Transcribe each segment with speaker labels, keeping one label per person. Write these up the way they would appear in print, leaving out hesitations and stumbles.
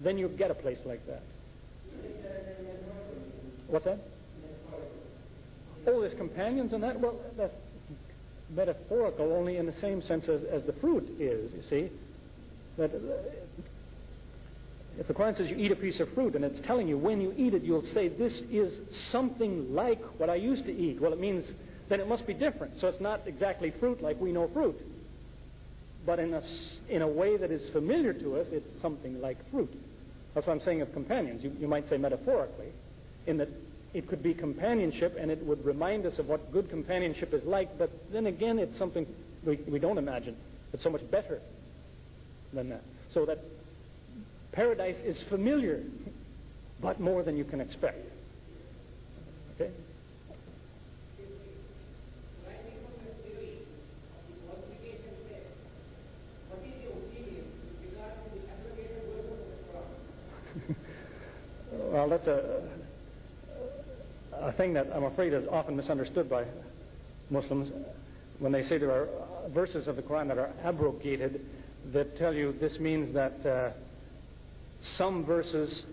Speaker 1: then you get a place like that. What's that? Oh, there's companions in that? Well, that's metaphorical only in the same sense as the fruit is, you see. That if the Qur'an says you eat a piece of fruit and it's telling you when you eat it, you'll say, this is something like what I used to eat. Well, it means then it must be different. So it's not exactly fruit like we know fruit. But in a way that is familiar to us, it's something like fruit. That's what I'm saying of companions. You might say metaphorically, in that it could be companionship and it would remind us of what good companionship is like, but then again it's something we don't imagine. It's so much better than that. So that paradise is familiar, but more than you can expect. Okay? Well, that's a thing that I'm afraid is often misunderstood by Muslims when they say there are verses of the Qur'an that are abrogated that tell you this means that some verses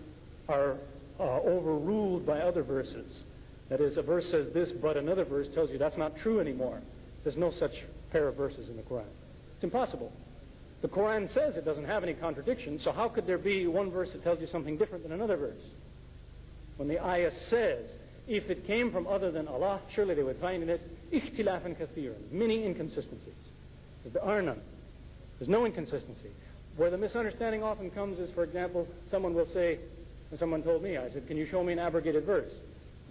Speaker 1: are overruled by other verses. That is, a verse says this, but another verse tells you that's not true anymore. There's no such pair of verses in the Qur'an. It's impossible. The Qur'an says it doesn't have any contradiction, so how could there be one verse that tells you something different than another verse? When the ayah says, if it came from other than Allah, surely they would find in it ikhtilafan kathiran, many inconsistencies. Because there are none. There's no inconsistency. Where the misunderstanding often comes is, for example, someone will say, and someone told me, I said, can you show me an abrogated verse?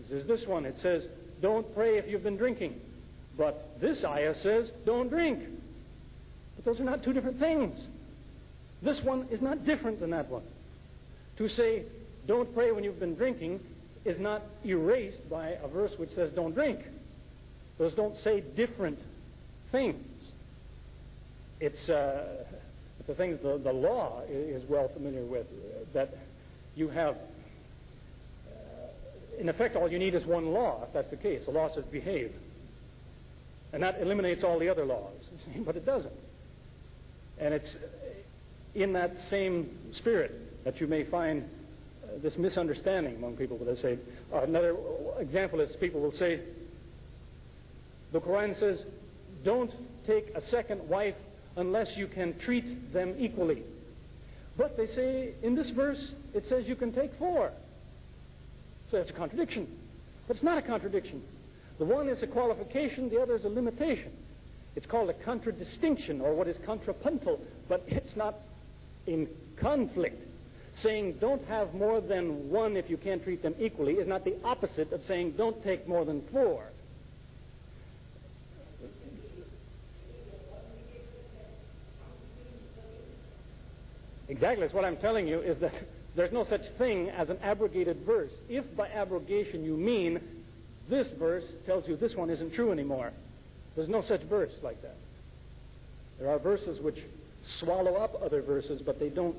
Speaker 1: He says, this one, it says, don't pray if you've been drinking. But this ayah says, don't drink. But those are not two different things. This one is not different than that one. To say, don't pray when you've been drinking is not erased by a verse which says don't drink. Those don't say different things. It's a thing that the law is well familiar with, that you have, in effect, all you need is one law, if that's the case. The law says behave. And that eliminates all the other laws. But it doesn't. And it's in that same spirit that you may find this misunderstanding among people. They say, another example is people will say, the Qur'an says, don't take a second wife unless you can treat them equally. But they say, in this verse, it says you can take 4. So that's a contradiction. But it's not a contradiction. The one is a qualification, the other is a limitation. It's called a contradistinction, or what is contrapuntal, but it's not in conflict. Saying don't have more than one if you can't treat them equally is not the opposite of saying don't take more than 4. Exactly, that's what I'm telling you, is that there's no such thing as an abrogated verse. If by abrogation you mean this verse tells you this one isn't true anymore, there's no such verse like that. There are verses which swallow up other verses, but they don't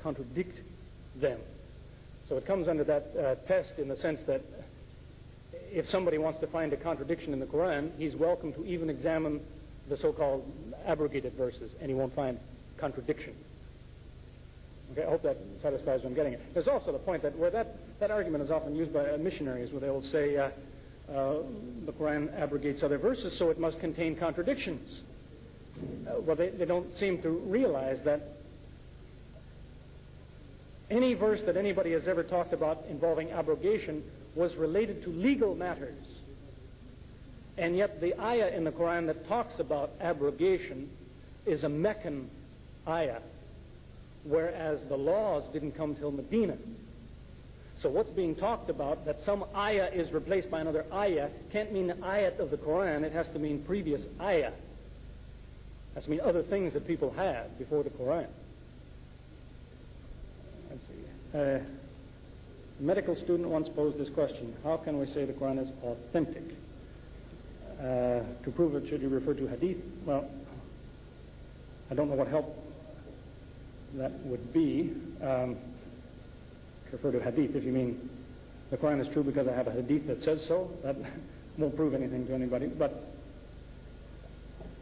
Speaker 1: contradict them. So it comes under that test in the sense that if somebody wants to find a contradiction in the Qur'an, he's welcome to even examine the so-called abrogated verses, and he won't find contradiction. Okay, I hope that satisfies what I'm getting at. There's also the point that where that argument is often used by missionaries, where they will say the Qur'an abrogates other verses, so it must contain contradictions. Well, they don't seem to realize that any verse that anybody has ever talked about involving abrogation was related to legal matters. And yet the ayah in the Qur'an that talks about abrogation is a Meccan ayah, whereas the laws didn't come till Medina. So what's being talked about, that some ayah is replaced by another ayah, can't mean the ayat of the Qur'an. It has to mean previous ayah. It has to mean other things that people had before the Qur'an. Let's see. A medical student once posed this question: how can we say the Qur'an is authentic? To prove it, should you refer to hadith? Well, I don't know what help that would be. Refer to hadith if you mean the Qur'an is true because I have a hadith that says so. That won't prove anything to anybody. But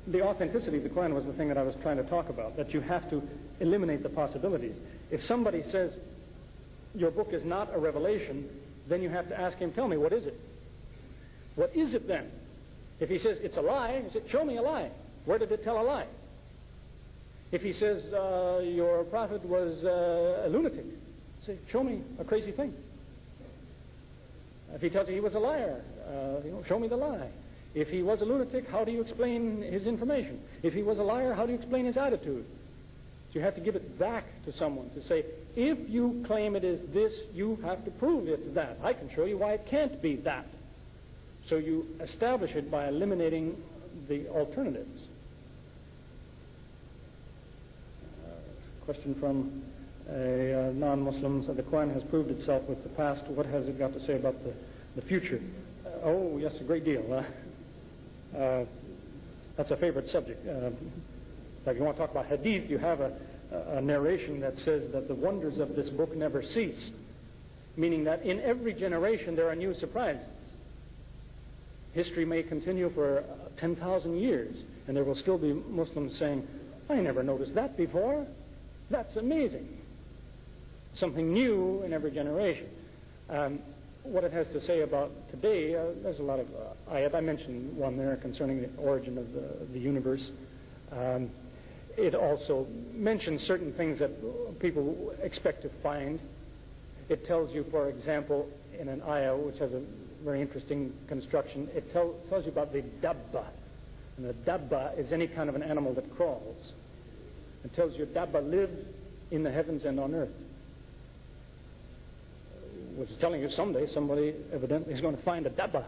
Speaker 1: the authenticity of the Qur'an was the thing that I was trying to talk about, that you have to eliminate the possibilities. If somebody says your book is not a revelation, then you have to ask him, tell me, what is it? What is it then? If he says it's a lie, you say, show me a lie. Where did it tell a lie? If he says your prophet was a lunatic, say, show me a crazy thing. If he tells you he was a liar, show me the lie. If he was a lunatic, how do you explain his information? If he was a liar, how do you explain his attitude? So you have to give it back to someone to say, if you claim it is this, you have to prove it's that. I can show you why it can't be that. So you establish it by eliminating the alternatives. Question from a non-Muslim. So the Qur'an has proved itself with the past. What has it got to say about the future? Oh, yes, a great deal. That's a favorite subject. If you want to talk about hadith, you have a narration that says that the wonders of this book never cease, meaning that in every generation there are new surprises. History may continue for 10,000 years, and there will still be Muslims saying, I never noticed that before. That's amazing. Something new in every generation. What it has to say about today, there's a lot of ayat. I mentioned one there concerning the origin of the universe. It also mentions certain things that people expect to find. It tells you, for example, in an ayah, which has a very interesting construction, it tells you about the dabba. And the dabba is any kind of an animal that crawls. It tells you dabba live in the heavens and on earth. Which is telling you someday somebody evidently is going to find a dabba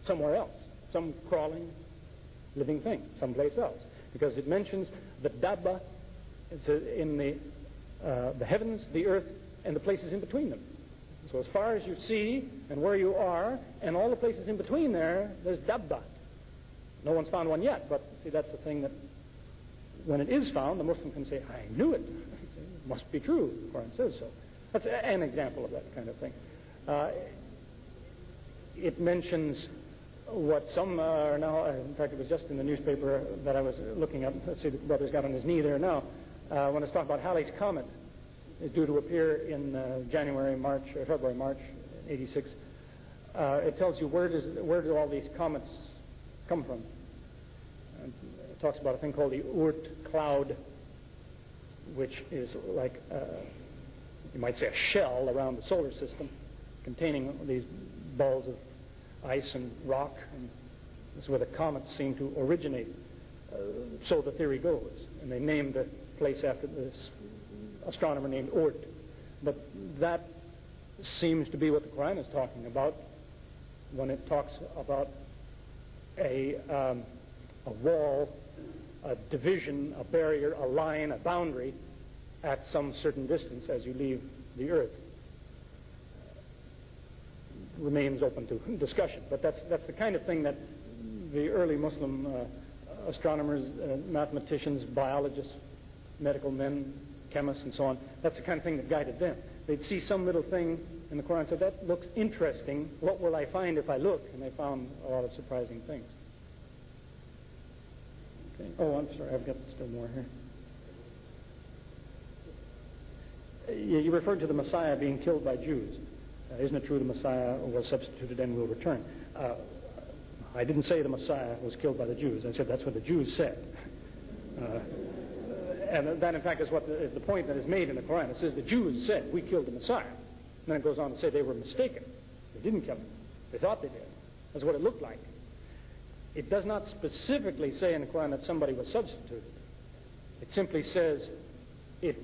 Speaker 1: somewhere else. Some crawling, living thing, someplace else. Because it mentions the dabba in the heavens, the earth, and the places in between them. So as far as you see and where you are and all the places in between there's dabba. No one's found one yet, but see, that's the thing that when it is found, the Muslim can say, I knew it. It must be true. The Qur'an says so. That's an example of that kind of thing. It mentions what some are now, in fact, it was just in the newspaper that I was looking at. Let's see, the brother's got on his knee there now. When it's talking about Halley's Comet, is due to appear in February, March, 86. It tells you where do all these comets come from. And it talks about a thing called the Oort cloud, which is like, you might say, a shell around the solar system containing these balls of ice and rock, and this is where the comets seem to originate. So the theory goes. And they named the place after this astronomer named Oort. But that seems to be what the Qur'an is talking about when it talks about a wall, a division, a barrier, a line, a boundary at some certain distance as you leave the earth. Remains open to discussion, but that's the kind of thing that the early Muslim astronomers, mathematicians, biologists, medical men, chemists, and so on, that's the kind of thing that guided them. They'd see some little thing in the Qur'an and say, that looks interesting. What will I find if I look? And they found a lot of surprising things. Okay. Oh, I'm sorry, I've got still more here. You referred to the Messiah being killed by Jews. Isn't it true the Messiah was substituted and will return? I didn't say the Messiah was killed by the Jews. I said that's what the Jews said. And that, in fact, is what is the point that is made in the Qur'an. It says the Jews said, we killed the Messiah. And then it goes on to say they were mistaken. They didn't kill him. They thought they did. That's what it looked like. It does not specifically say in the Qur'an that somebody was substituted. It simply says it